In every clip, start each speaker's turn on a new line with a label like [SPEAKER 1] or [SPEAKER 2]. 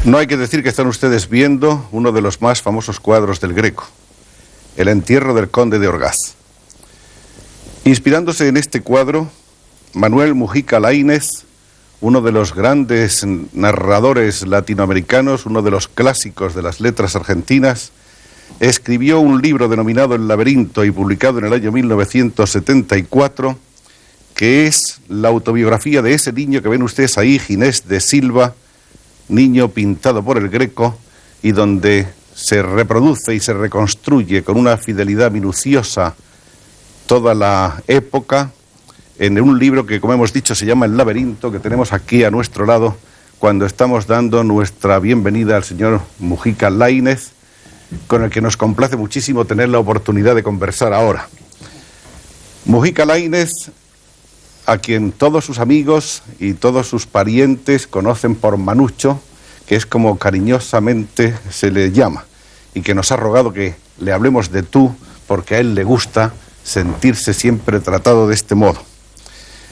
[SPEAKER 1] No hay que decir que están ustedes viendo uno de los más famosos cuadros del Greco, El entierro del conde de Orgaz. Inspirándose en este cuadro, Manuel Mujica Laínez, uno de los grandes narradores latinoamericanos, uno de los clásicos de las letras argentinas, escribió un libro denominado El laberinto y publicado en el año 1974, que es la autobiografía de ese niño que ven ustedes ahí, Ginés de Silva, niño pintado por el Greco, y donde se reproduce y se reconstruye con una fidelidad minuciosa toda la época, en un libro que, como hemos dicho, se llama El laberinto, que tenemos aquí a nuestro lado cuando estamos dando nuestra bienvenida al señor Mujica Laínez, con el que nos complace muchísimo tener la oportunidad de conversar ahora. Mujica Laínez, a quien todos sus amigos y todos sus parientes conocen por Manucho, que es como cariñosamente se le llama, y que nos ha rogado que le hablemos de tú, porque a él le gusta sentirse siempre tratado de este modo.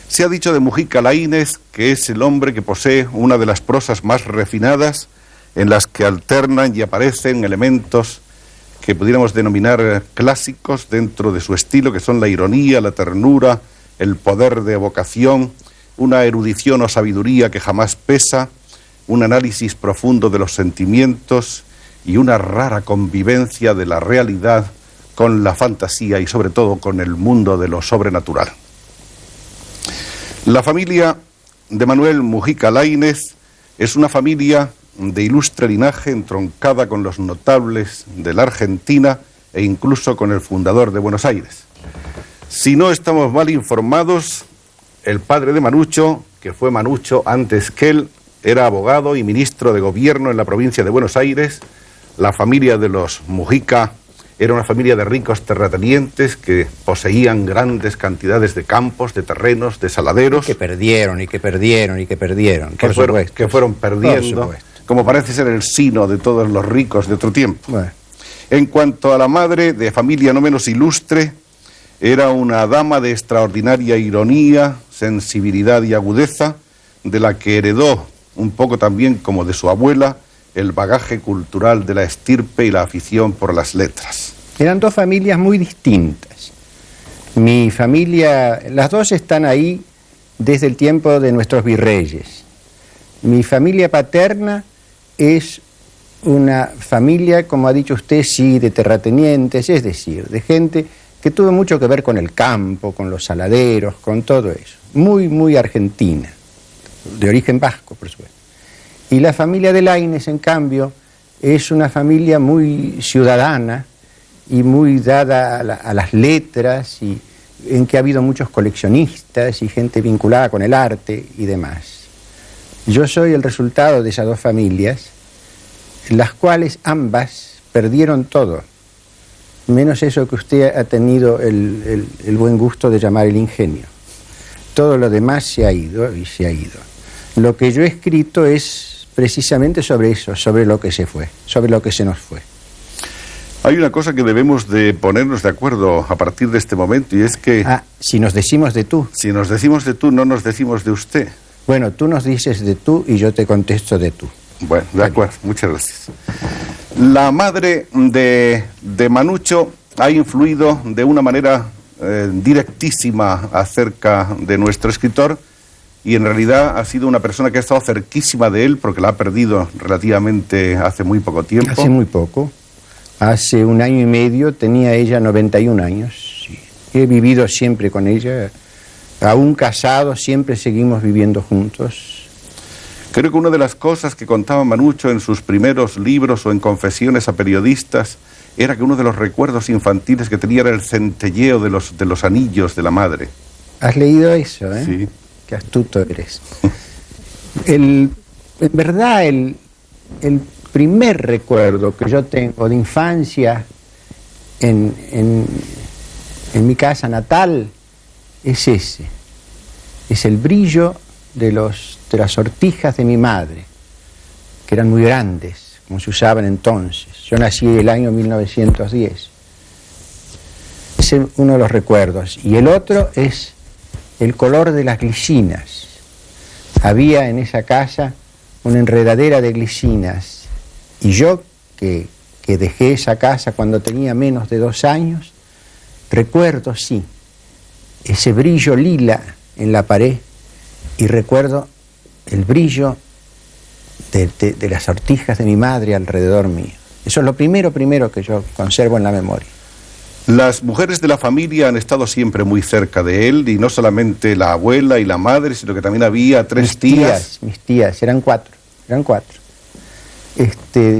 [SPEAKER 1] Se ha dicho de Mujica Laínez que es el hombre que posee una de las prosas más refinadas, en las que alternan y aparecen elementos que pudiéramos denominar clásicos dentro de su estilo, que son la ironía, la ternura, el poder de evocación, una erudición o sabiduría que jamás pesa, un análisis profundo de los sentimientos y una rara convivencia de la realidad con la fantasía y sobre todo con el mundo de lo sobrenatural. La familia de Manuel Mujica Laínez es una familia de ilustre linaje, entroncada con los notables de la Argentina e incluso con el fundador de Buenos Aires. Si no estamos mal informados, el padre de Manucho, que fue Manucho antes que él, era abogado y ministro de gobierno en la provincia de Buenos Aires. La familia de los Mujica era una familia de ricos terratenientes que poseían grandes cantidades de campos, de terrenos, de saladeros.
[SPEAKER 2] Que perdieron. Que
[SPEAKER 1] fueron perdiendo, como parece ser el sino de todos los ricos de otro tiempo.
[SPEAKER 2] Bueno.
[SPEAKER 1] En cuanto a la madre, de familia no menos ilustre, era una dama de extraordinaria ironía, sensibilidad y agudeza, de la que heredó, un poco también como de su abuela, el bagaje cultural de la estirpe y la afición por las letras.
[SPEAKER 2] Eran dos familias muy distintas. Mi familia, las dos están ahí desde el tiempo de nuestros virreyes. Mi familia paterna es una familia, como ha dicho usted, sí, de terratenientes, es decir, de gente que tuvo mucho que ver con el campo, con los saladeros, con todo eso. Muy, muy argentina, de origen vasco, por supuesto. Y la familia de Laínez, en cambio, es una familia muy ciudadana y muy dada a las letras, y en que ha habido muchos coleccionistas y gente vinculada con el arte y demás. Yo soy el resultado de esas dos familias, las cuales ambas perdieron todo, menos eso que usted ha tenido el buen gusto de llamar el ingenio. Todo lo demás se ha ido y se ha ido. Lo que yo he escrito es precisamente sobre eso, sobre lo que se fue, sobre lo que se nos fue.
[SPEAKER 1] Hay una cosa que debemos de ponernos de acuerdo a partir de este momento, y es que...
[SPEAKER 2] si nos decimos de tú.
[SPEAKER 1] Si nos decimos de tú, no nos decimos de usted.
[SPEAKER 2] Bueno, tú nos dices de tú y yo te contesto de tú.
[SPEAKER 1] Bueno, de acuerdo, muchas gracias. La madre de Manucho ha influido de una manera directísima acerca de nuestro escritor, y en realidad ha sido una persona que ha estado cerquísima de él, porque la ha perdido relativamente hace muy poco tiempo.
[SPEAKER 2] Hace muy poco. Hace 1 año y medio tenía ella 91 años. He vivido siempre con ella. Aún casados, siempre seguimos viviendo juntos.
[SPEAKER 1] Creo que una de las cosas que contaba Manucho en sus primeros libros o en confesiones a periodistas era que uno de los recuerdos infantiles que tenía era el centelleo de los anillos de la madre.
[SPEAKER 2] ¿Has leído eso, eh?
[SPEAKER 1] Sí.
[SPEAKER 2] Qué astuto eres. En verdad, el primer recuerdo que yo tengo de infancia en mi casa natal es ese. Es el brillo de las sortijas de mi madre, que eran muy grandes, como se usaban entonces. Yo nací el año 1910. Ese es uno de los recuerdos. Y el otro es el color de las glicinas. Había en esa casa una enredadera de glicinas. Y yo, que dejé esa casa cuando tenía menos de 2 años, recuerdo, sí, ese brillo lila en la pared y recuerdo el brillo de las sortijas de mi madre alrededor mío. Eso es lo primero que yo conservo en la memoria.
[SPEAKER 1] Las mujeres de la familia han estado siempre muy cerca de él, y no solamente la abuela y la madre, sino que también había 3 tías.
[SPEAKER 2] Mis tías, eran cuatro.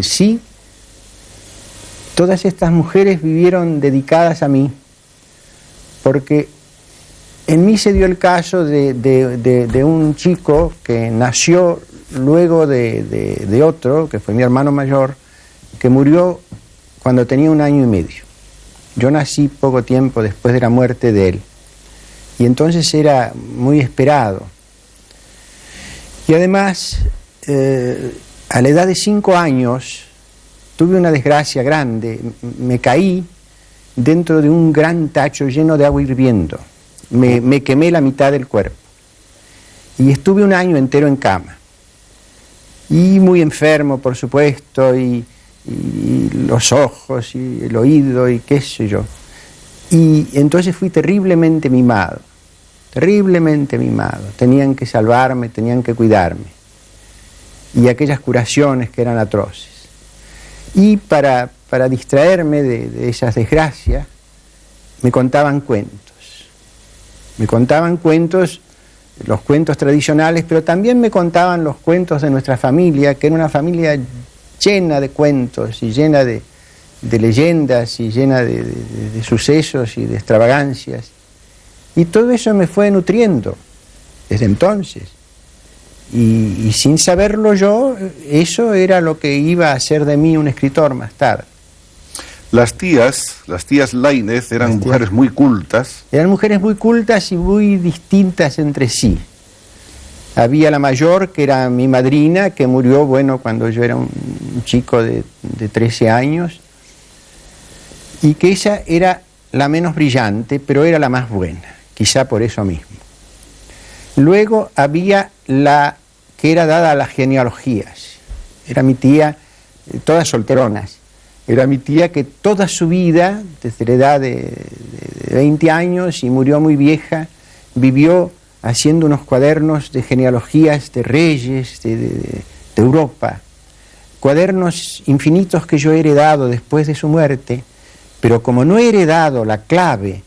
[SPEAKER 2] Sí, todas estas mujeres vivieron dedicadas a mí, porque en mí se dio el caso de un chico que nació luego de otro, que fue mi hermano mayor, que murió cuando tenía 1 año y medio. Yo nací poco tiempo después de la muerte de él, y entonces era muy esperado. Y además, a la edad de 5 años, tuve una desgracia grande. Me caí dentro de un gran tacho lleno de agua hirviendo. Me quemé la mitad del cuerpo. Y estuve 1 año entero en cama. Y muy enfermo, por supuesto, y los ojos, y el oído, y qué sé yo. Y entonces fui terriblemente mimado. Tenían que salvarme, tenían que cuidarme. Y aquellas curaciones que eran atroces. Y para distraerme de esas desgracias, me contaban cuentos. Los cuentos tradicionales, pero también me contaban los cuentos de nuestra familia, que era una familia llena de cuentos y llena de leyendas y llena de sucesos y de extravagancias. Y todo eso me fue nutriendo desde entonces. Y sin saberlo yo, eso era lo que iba a hacer de mí un escritor más tarde.
[SPEAKER 1] Las tías Laínez eran mujeres muy cultas.
[SPEAKER 2] Eran mujeres muy cultas y muy distintas entre sí. Había la mayor, que era mi madrina, que murió, cuando yo era un chico de 13 años, y que ella era la menos brillante, pero era la más buena, quizá por eso mismo. Luego había la que era dada a las genealogías. Era mi tía, todas solteronas. Era mi tía que toda su vida, desde la edad de 20 años y murió muy vieja, vivió haciendo unos cuadernos de genealogías de reyes de Europa. Cuadernos infinitos que yo he heredado después de su muerte, pero como no he heredado la clave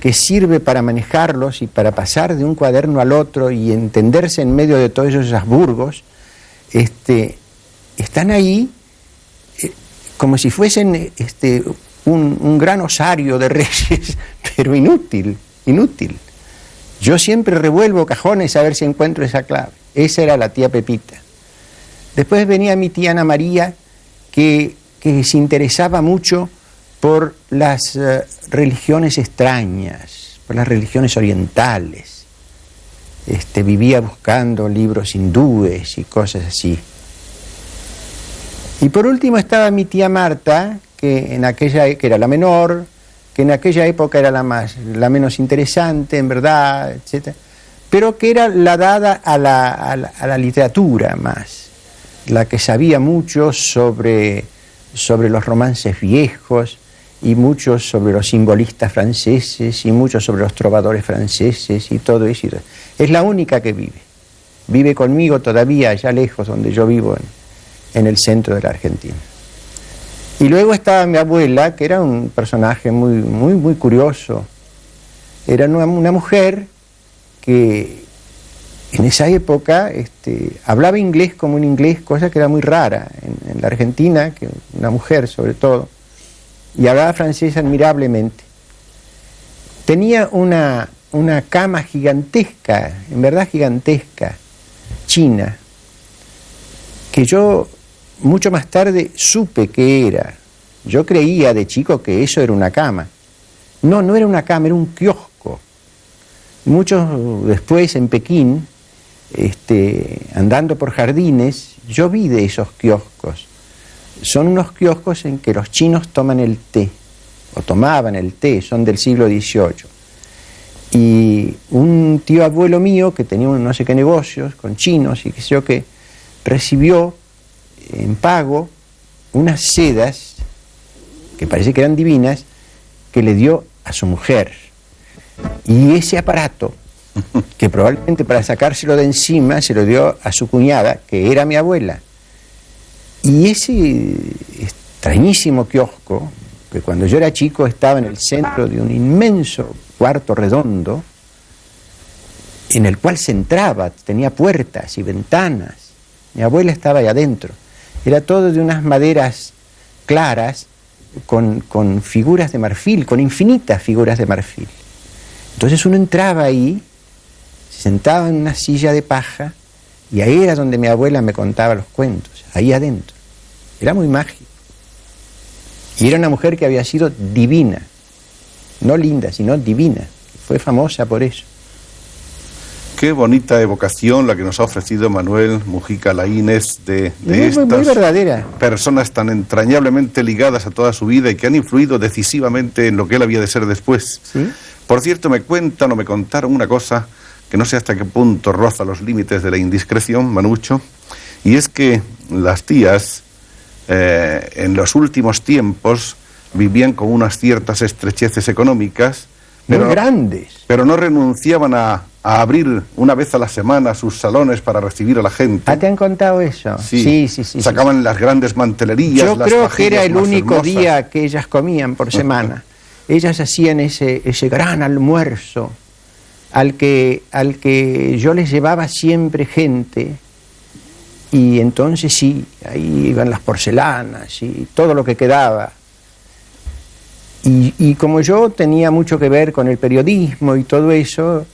[SPEAKER 2] que sirve para manejarlos y para pasar de un cuaderno al otro y entenderse en medio de todos esos Habsburgos, están ahí como si fuesen un gran osario de reyes, pero inútil. Yo siempre revuelvo cajones a ver si encuentro esa clave. Esa era la tía Pepita. Después venía mi tía Ana María, que se interesaba mucho por las religiones extrañas, por las religiones orientales. Vivía buscando libros hindúes y cosas así. Y por último estaba mi tía Marta, que era la menor, que en aquella época era la menos interesante, en verdad, etc. Pero que era la dada a la literatura más, la que sabía mucho sobre los romances viejos, y mucho sobre los simbolistas franceses, y mucho sobre los trovadores franceses, y todo eso. Es la única que vive conmigo todavía allá lejos, donde yo vivo, en el centro de la Argentina. Y luego estaba mi abuela, que era un personaje muy curioso. Era una mujer que en esa época hablaba inglés como un inglés, cosa que era muy rara en la Argentina, que una mujer sobre todo, y hablaba francés admirablemente. Tenía una cama gigantesca, en verdad gigantesca, china, que yo mucho más tarde supe que era. Yo creía de chico que eso era una cama. No era una cama, era un kiosco. Muchos después en Pekín, andando por jardines, yo vi de esos kioscos. Son unos kioscos en que los chinos toman el té, o tomaban el té, son del siglo XVIII. Y un tío abuelo mío, que tenía no sé qué negocios con chinos y qué sé yo qué, recibió en pago unas sedas, que parece que eran divinas, que le dio a su mujer. Y ese aparato, que probablemente para sacárselo de encima se lo dio a su cuñada, que era mi abuela. Y ese extrañísimo kiosco, que cuando yo era chico estaba en el centro de un inmenso cuarto redondo, en el cual se entraba, tenía puertas y ventanas. Mi abuela estaba ahí adentro. Era todo de unas maderas claras, con figuras de marfil, con infinitas figuras de marfil. Entonces uno entraba ahí, se sentaba en una silla de paja, y ahí era donde mi abuela me contaba los cuentos, ahí adentro. Era muy mágico. Y era una mujer que había sido divina, no linda, sino divina. Fue famosa por eso.
[SPEAKER 1] Qué bonita evocación la que nos ha ofrecido Manuel Mujica Laínez de estas
[SPEAKER 2] muy verdadera.
[SPEAKER 1] Personas tan entrañablemente ligadas a toda su vida y que han influido decisivamente en lo que él había de ser después.
[SPEAKER 2] ¿Sí?
[SPEAKER 1] Por cierto, me contaron una cosa que no sé hasta qué punto roza los límites de la indiscreción, Manucho, y es que las tías en los últimos tiempos vivían con unas ciertas estrecheces económicas,
[SPEAKER 2] muy grandes,
[SPEAKER 1] pero no renunciaban a abrir una vez a la semana sus salones para recibir a la gente.
[SPEAKER 2] ¿Te han contado eso?
[SPEAKER 1] Sí. Sacaban las grandes mantelerías.
[SPEAKER 2] Yo creo que era el único día que ellas comían por semana. Ellas hacían ese gran almuerzo al que yo les llevaba siempre gente, y entonces sí, ahí iban las porcelanas y todo lo que quedaba. Y como yo tenía mucho que ver con el periodismo y todo eso,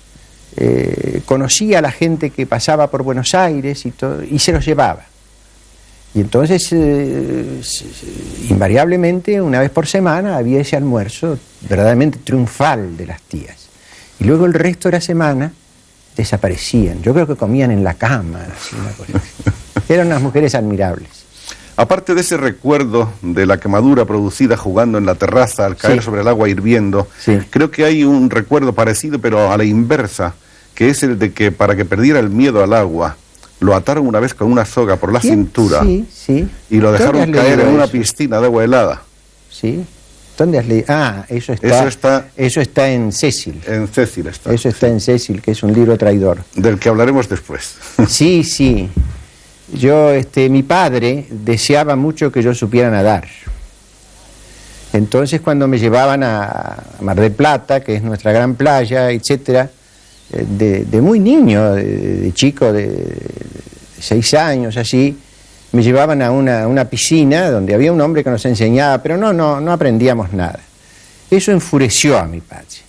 [SPEAKER 2] conocía a la gente que pasaba por Buenos Aires y se los llevaba. Y entonces, invariablemente, una vez por semana había ese almuerzo verdaderamente triunfal de las tías. Y luego el resto de la semana desaparecían. Yo creo que comían en la cama. Así, una cosa así. Eran unas mujeres admirables.
[SPEAKER 1] Aparte de ese recuerdo de la quemadura producida jugando en la terraza al caer sobre el agua hirviendo, creo que hay un recuerdo parecido, pero a la inversa, que es el de que para que perdiera el miedo al agua, lo ataron una vez con una soga por la cintura y lo dejaron caer en una piscina de agua helada.
[SPEAKER 2] Sí. ¿Dónde has leído? Ah, eso está en Cecil.
[SPEAKER 1] En Cecil está.
[SPEAKER 2] Eso está en Cecil, que es un libro traidor.
[SPEAKER 1] Del que hablaremos después.
[SPEAKER 2] Sí. Yo, mi padre deseaba mucho que yo supiera nadar. Entonces, cuando me llevaban a Mar del Plata, que es nuestra gran playa, etcétera, de muy niño, de chico de 6 años, así, me llevaban a una piscina donde había un hombre que nos enseñaba, pero no aprendíamos nada. Eso enfureció a mi padre.